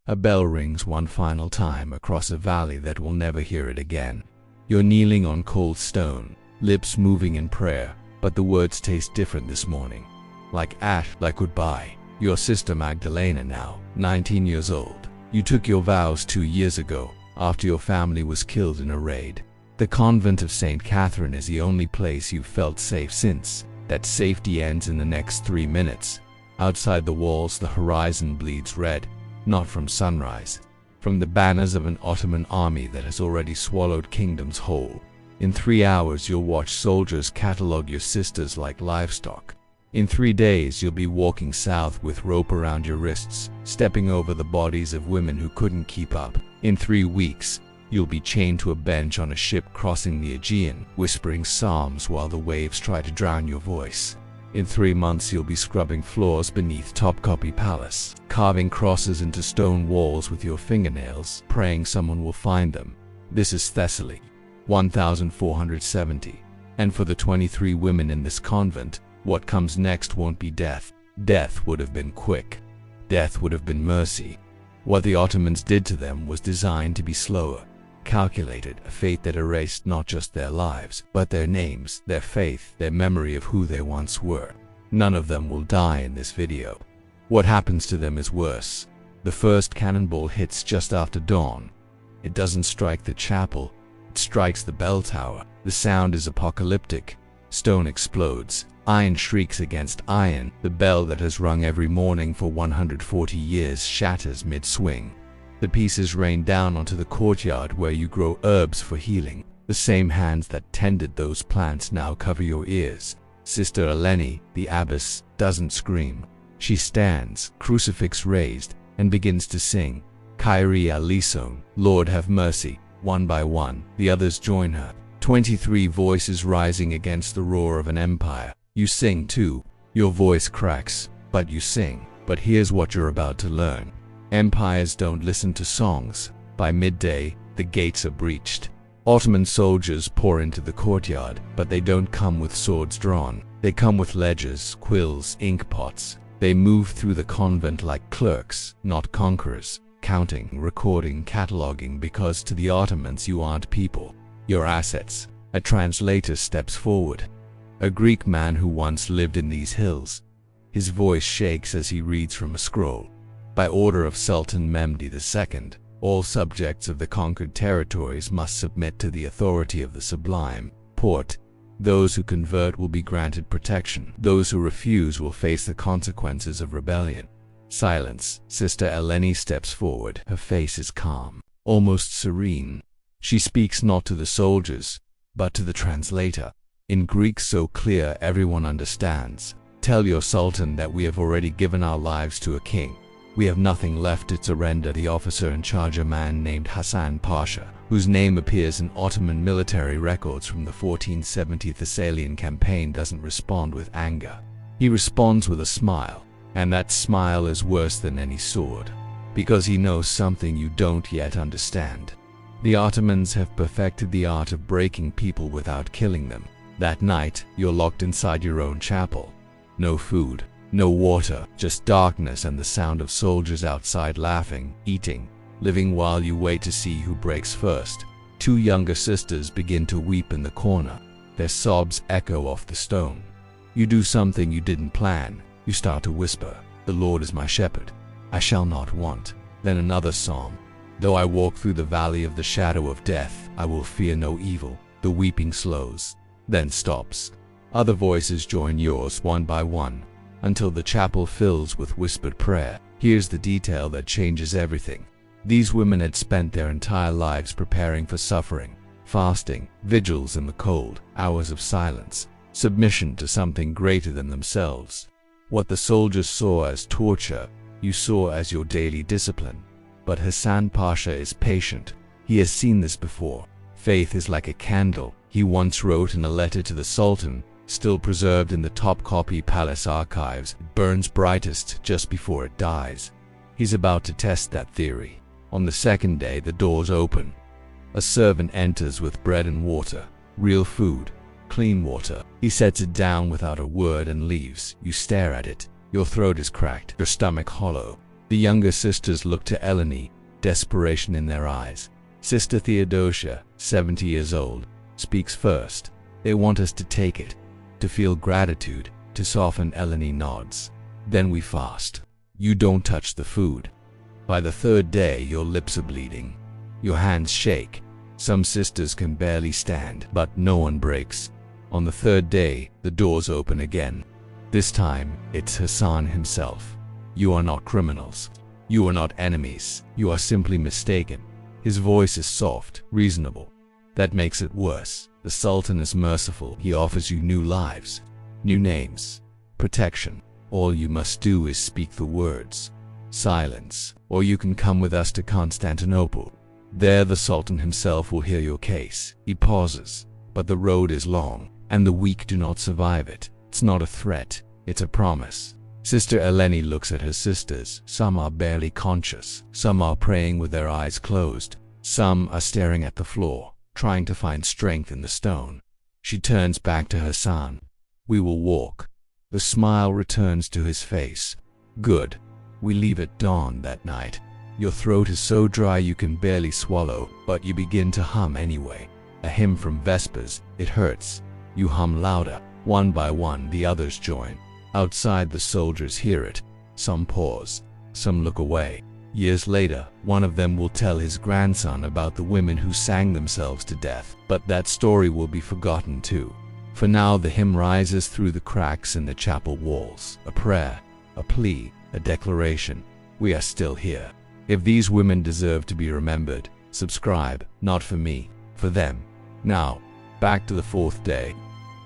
A bell rings one final time across a valley that will never hear it again. You're kneeling on cold stone, lips moving in prayer, but the words taste different this morning. Like ash, like goodbye. You're Sister Magdalena now, 19 years old. You took your vows 2 years ago, after your family was killed in a raid. The convent of St. Catherine is the only place you've felt safe since. That safety ends in the next 3 minutes. Outside the walls, the horizon bleeds red, not from sunrise, from the banners of an Ottoman army that has already swallowed kingdoms whole. In 3 hours, you'll watch soldiers catalog your sisters like livestock. In 3 days, you'll be walking south with rope around your wrists, stepping over the bodies of women who couldn't keep up. In 3 weeks, you'll be chained to a bench on a ship crossing the Aegean, whispering psalms while the waves try to drown your voice. In 3 months, you'll be scrubbing floors beneath Topkapi Palace, carving crosses into stone walls with your fingernails, praying someone will find them. This is Thessaly, 1470. And for the 23 women in this convent, what comes next won't be death. Death would have been quick. Death would have been mercy. What the Ottomans did to them was designed to be slower, calculated, a fate that erased not just their lives, but their names, their faith, their memory of who they once were. None of them will die in this video. What happens to them is worse. The first cannonball hits just after dawn. It doesn't strike the chapel, it strikes the bell tower. The sound is apocalyptic. Stone explodes. Iron shrieks against iron. The bell that has rung every morning for 140 years shatters mid-swing. The pieces rain down onto the courtyard where you grow herbs for healing. The same hands that tended those plants now cover your ears. Sister Eleni, the abbess, doesn't scream. She stands, crucifix raised, and begins to sing, Kyrie eleison, Lord have mercy. One by one, the others join her. 23 voices rising against the roar of an empire. You sing too. Your voice cracks, but you sing. But here's what you're about to learn. Empires don't listen to songs. By midday, the gates are breached. Ottoman soldiers pour into the courtyard, but they don't come with swords drawn. They come with ledgers, quills, ink pots. They move through the convent like clerks, not conquerors, counting, recording, cataloging, because to the Ottomans you aren't people, you're assets. A translator steps forward. A Greek man who once lived in these hills. His voice shakes as he reads from a scroll. By order of Sultan Mehmed II, all subjects of the conquered territories must submit to the authority of the Sublime Porte. Those who convert will be granted protection. Those who refuse will face the consequences of rebellion. Silence. Sister Eleni steps forward. Her face is calm, almost serene. She speaks not to the soldiers, but to the translator. In Greek so clear everyone understands. Tell your sultan that we have already given our lives to a king. We have nothing left to surrender. The officer in charge, a man named Hasan Pasha, whose name appears in Ottoman military records from the 1470 Thessalian campaign, doesn't respond with anger. He responds with a smile, and that smile is worse than any sword, because he knows something you don't yet understand. The Ottomans have perfected the art of breaking people without killing them. That night, you're locked inside your own chapel. No food, no water, just darkness and the sound of soldiers outside laughing, eating, living while you wait to see who breaks first. 2 younger sisters begin to weep in the corner. Their sobs echo off the stone. You do something you didn't plan. You start to whisper, "The Lord is my shepherd. I shall not want." Then another psalm. "Though I walk through the valley of the shadow of death, I will fear no evil." The weeping slows, then stops. Other voices join yours one by one, until the chapel fills with whispered prayer. Here's the detail that changes everything. These women had spent their entire lives preparing for suffering, fasting, vigils in the cold, hours of silence, submission to something greater than themselves. What the soldiers saw as torture, you saw as your daily discipline. But Hasan Pasha is patient. He has seen this before. Faith is like a candle, he once wrote in a letter to the Sultan, still preserved in the Topkapi Palace archives. It burns brightest just before it dies. He's about to test that theory. On the second day, the doors open. A servant enters with bread and water, real food, clean water. He sets it down without a word and leaves. You stare at it. Your throat is cracked, your stomach hollow. The younger sisters look to Eleni, desperation in their eyes. Sister Theodosia, 70 years old, speaks first. They want us to take it, to feel gratitude, to soften. Eleni nods. Then we fast. You don't touch the food. By the third day, your lips are bleeding. Your hands shake. Some sisters can barely stand, but no one breaks. On the third day, the doors open again. This time, it's Hassan himself. You are not criminals. You are not enemies. You are simply mistaken. His voice is soft, reasonable. That makes it worse. The Sultan is merciful. He offers you new lives, new names, protection. All you must do is speak the words. Silence, or you can come with us to Constantinople. There the Sultan himself will hear your case. He pauses, but the road is long, and the weak do not survive it. It's not a threat, it's a promise. Sister Eleni looks at her sisters. Some are barely conscious. Some are praying with their eyes closed. Some are staring at the floor, trying to find strength in the stone. She turns back to Hassan. We will walk. The smile returns to his face. Good. We leave at dawn that night. Your throat is so dry you can barely swallow, but you begin to hum anyway. A hymn from Vespers. It hurts. You hum louder. One by one, the others join. Outside, the soldiers hear it. Some pause. Some look away. Years later, one of them will tell his grandson about the women who sang themselves to death, but that story will be forgotten too. For now, the hymn rises through the cracks in the chapel walls. A prayer, a plea, a declaration. We are still here. If these women deserve to be remembered, subscribe, not for me, for them. Now, back to the fourth day.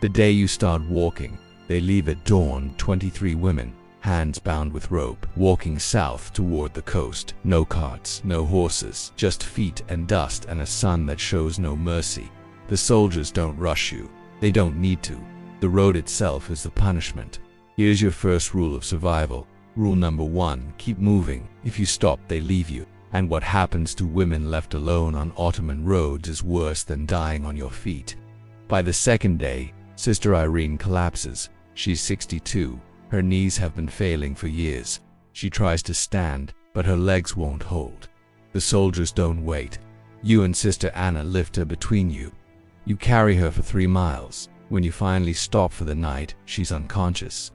The day you start walking. They leave at dawn. 23 women, hands bound with rope, walking south toward the coast. No carts, no horses, just feet and dust and a sun that shows no mercy. The soldiers don't rush you. They don't need to. The road itself is the punishment. Here's your first rule of survival. Rule number 1, keep moving. If you stop, they leave you. And what happens to women left alone on Ottoman roads is worse than dying on your feet. By the second day, Sister Irene collapses. She's 62. Her knees have been failing for years. She tries to stand, but her legs won't hold. The soldiers don't wait. You and Sister Anna lift her between you. You carry her for 3 miles. When you finally stop for the night, she's unconscious.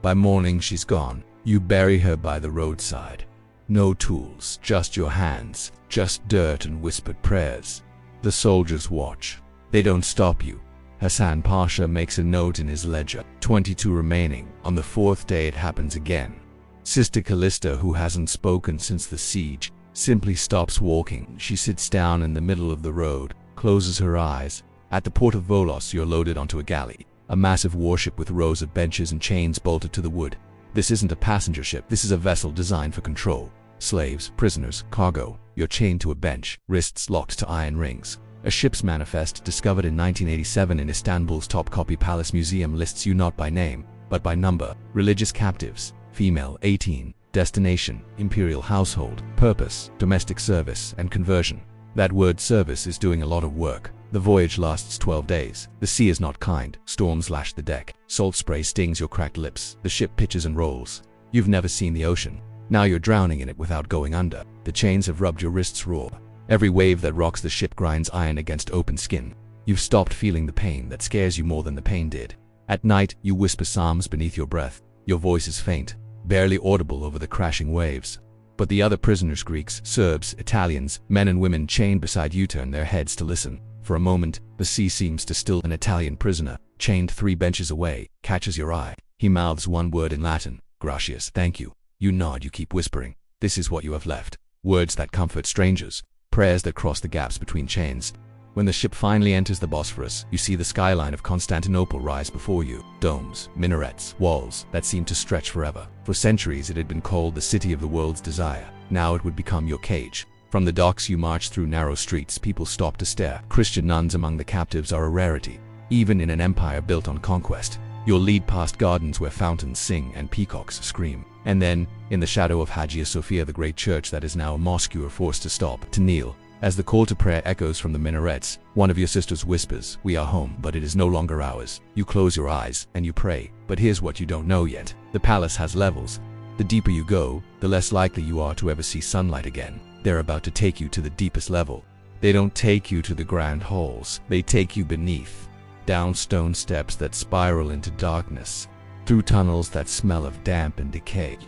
By morning, she's gone. You bury her by the roadside. No tools, just your hands, just dirt and whispered prayers. The soldiers watch. They don't stop you. Hassan Pasha makes a note in his ledger. 22 remaining. On the fourth day, it happens again. Sister Callista, who hasn't spoken since the siege, simply stops walking. She sits down in the middle of the road, closes her eyes. At the port of Volos, you're loaded onto a galley, a massive warship with rows of benches and chains bolted to the wood. This isn't a passenger ship. This is a vessel designed for control. Slaves, prisoners, cargo. You're chained to a bench, wrists locked to iron rings. A ship's manifest discovered in 1987 in Istanbul's Topkapi Palace museum lists you not by name, but by number. Religious captives, female, 18. Destination, imperial household. Purpose, domestic service and conversion. That word service is doing a lot of work. The voyage lasts 12 days. The sea is not kind. Storms lash the deck. Salt spray stings your cracked lips. The ship pitches and rolls. You've never seen the ocean. Now you're drowning in it without going under. The chains have rubbed your wrists raw. Every wave that rocks the ship grinds iron against open skin. You've stopped feeling the pain that scares you more than the pain did. At night, you whisper psalms beneath your breath. Your voice is faint, barely audible over the crashing waves. But the other prisoners, Greeks, Serbs, Italians, men and women chained beside you, turn their heads to listen. For a moment, the sea seems to still. An Italian prisoner, chained 3 benches away, catches your eye. He mouths one word in Latin, gracias, thank you. You nod, you keep whispering. This is what you have left. Words that comfort strangers. Prayers that cross the gaps between chains. When the ship finally enters the Bosphorus, you see the skyline of Constantinople rise before you. Domes, minarets, walls that seem to stretch forever. For centuries it had been called the city of the world's desire. Now it would become your cage. From the docks you march through narrow streets, people stop to stare. Christian nuns among the captives are a rarity, even in an empire built on conquest. You'll lead past gardens where fountains sing and peacocks scream. And then, in the shadow of Hagia Sophia, the great church that is now a mosque, you are forced to stop, to kneel. As the call to prayer echoes from the minarets, one of your sisters whispers, "We are home, but it is no longer ours." You close your eyes, and you pray. But here's what you don't know yet. The palace has levels. The deeper you go, the less likely you are to ever see sunlight again. They're about to take you to the deepest level. They don't take you to the grand halls. They take you beneath, down stone steps that spiral into darkness, through tunnels that smell of damp and decay,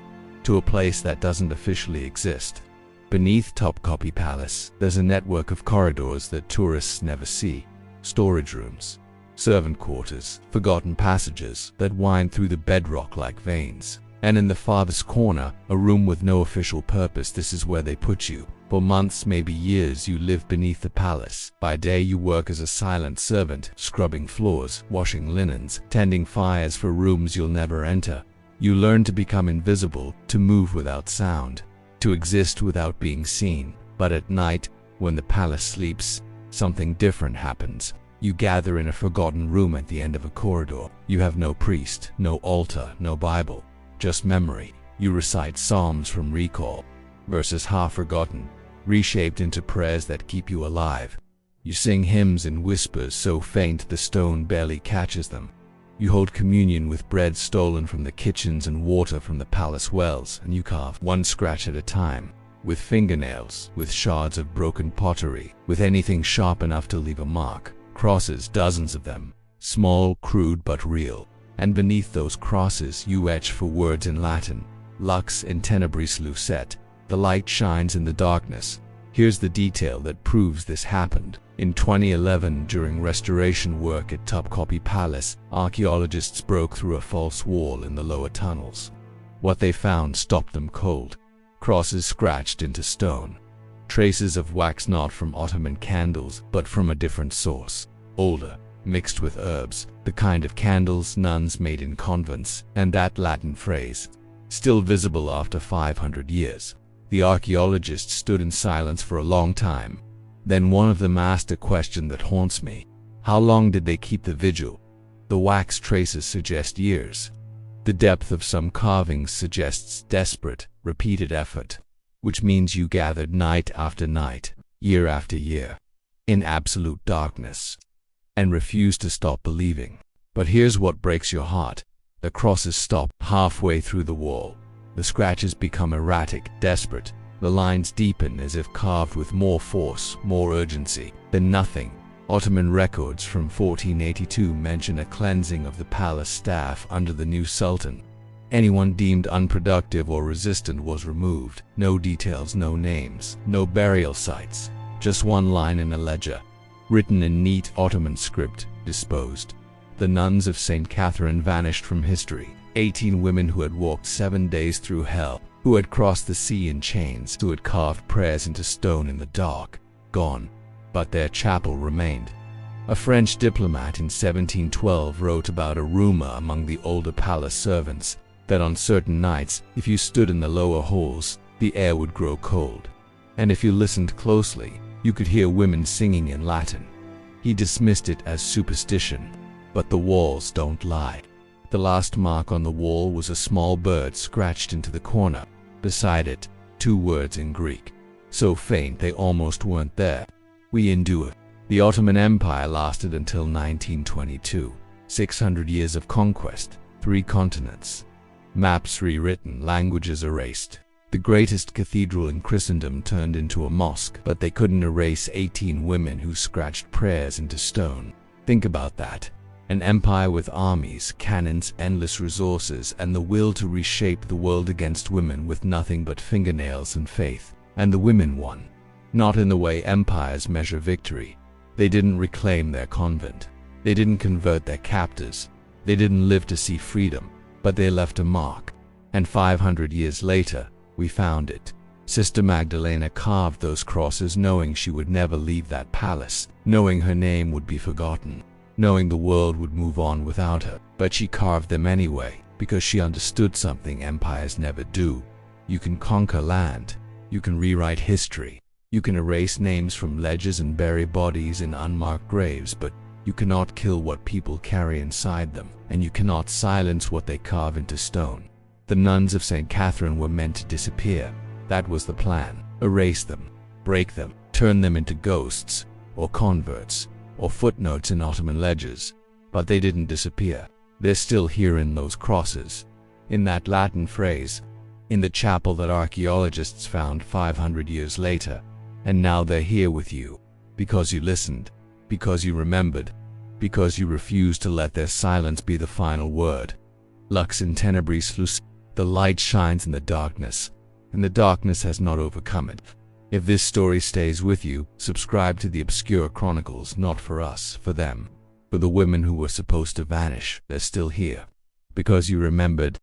to a place that doesn't officially exist. Beneath Topkapi Palace, there's a network of corridors that tourists never see. Storage rooms, servant quarters, forgotten passages that wind through the bedrock like veins. And in the farthest corner, a room with no official purpose. This is where they put you. For months, maybe years, you live beneath the palace. By day, you work as a silent servant, scrubbing floors, washing linens, tending fires for rooms you'll never enter. You learn to become invisible, to move without sound, to exist without being seen. But at night, when the palace sleeps, something different happens. You gather in a forgotten room at the end of a corridor. You have no priest, no altar, no Bible, just memory. You recite psalms from recall, verses half forgotten, reshaped into prayers that keep you alive. You sing hymns in whispers so faint the stone barely catches them. You hold communion with bread stolen from the kitchens and water from the palace wells, and you carve one scratch at a time, with fingernails, with shards of broken pottery, with anything sharp enough to leave a mark. Crosses, dozens of them, small, crude but real. And beneath those crosses you etch for words in Latin, lux in tenebris lucet. The light shines in the darkness. Here's the detail that proves this happened. In 2011, during restoration work at Topkapi Palace, archaeologists broke through a false wall in the lower tunnels. What they found stopped them cold. Crosses scratched into stone. Traces of wax, not from Ottoman candles, but from a different source. Older, mixed with herbs, the kind of candles nuns made in convents, and that Latin phrase, still visible after 500 years. The archaeologists stood in silence for a long time. Then one of them asked a question that haunts me. How long did they keep the vigil? The wax traces suggest years. The depth of some carvings suggests desperate, repeated effort, which means you gathered night after night, year after year, in absolute darkness, and refused to stop believing. But here's what breaks your heart. The crosses stop halfway through the wall. The scratches become erratic, desperate. The lines deepen as if carved with more force, more urgency than nothing. Ottoman records from 1482 mention a cleansing of the palace staff under the new sultan. Anyone deemed unproductive or resistant was removed. No details, no names, no burial sites. Just one line in a ledger, written in neat Ottoman script, disposed. The nuns of St. Catherine vanished from history. 18 women who had walked 7 days through hell, who had crossed the sea in chains, who had carved prayers into stone in the dark, gone. But their chapel remained. A French diplomat in 1712 wrote about a rumor among the older palace servants that on certain nights, if you stood in the lower halls, the air would grow cold. And if you listened closely, you could hear women singing in Latin. He dismissed it as superstition, but the walls don't lie. The last mark on the wall was a small bird scratched into the corner. Beside it, 2 words in Greek, so faint they almost weren't there. We endure. The Ottoman Empire lasted until 1922. 600 years of conquest, 3 continents. Maps rewritten, languages erased. The greatest cathedral in Christendom turned into a mosque, but they couldn't erase 18 women who scratched prayers into stone. Think about that. An empire with armies, cannons, endless resources, and the will to reshape the world against women with nothing but fingernails and faith. And the women won. Not in the way empires measure victory. They didn't reclaim their convent. They didn't convert their captors. They didn't live to see freedom, but they left a mark. And 500 years later, we found it. Sister Magdalena carved those crosses knowing she would never leave that palace, knowing her name would be forgotten, knowing the world would move on without her. But she carved them anyway, because she understood something empires never do. You can conquer land. You can rewrite history. You can erase names from ledgers and bury bodies in unmarked graves, but you cannot kill what people carry inside them, and you cannot silence what they carve into stone. The nuns of St. Catherine were meant to disappear. That was the plan. Erase them, break them, turn them into ghosts, or converts, or footnotes in Ottoman ledgers. But they didn't disappear. They're still here in those crosses. In that Latin phrase, in the chapel that archaeologists found 500 years later. And now they're here with you, because you listened, because you remembered, because you refused to let their silence be the final word. Lux in tenebris luce. The light shines in the darkness, and the darkness has not overcome it. If this story stays with you, subscribe to the Obscure Chronicles, not for us, for them. For the women who were supposed to vanish, they're still here. Because you remembered,